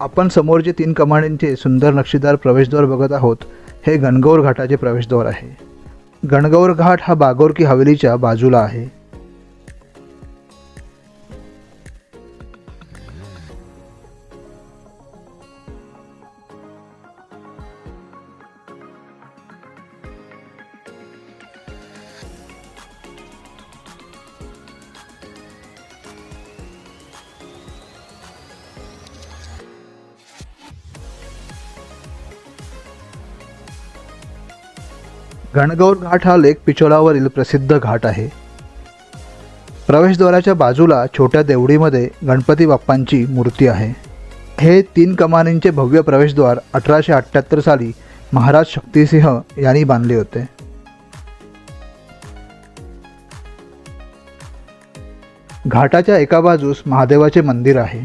आपण समोर जे 3 कमानींचे सुंदर नक्षीदार प्रवेशद्वार बघत आहोत हे गणगौर घाटाचे प्रवेशद्वार आहे। गणगौर घाट हा बागोर की हवेलीच्या बाजूला आहे। गणगौर घाट हा लेक पिछोलावरील प्रसिद्ध घाट आहे। प्रवेशद्वाराच्या बाजूला छोट्या देवडीमध्ये गणपती बाप्पांची मूर्ती आहे। हे 3 कमानींचे भव्य प्रवेशद्वार 1878 साली महाराज शक्तिसिंह यांनी बांधले होते। घाटाच्या एका बाजूस महादेवाचे मंदिर आहे।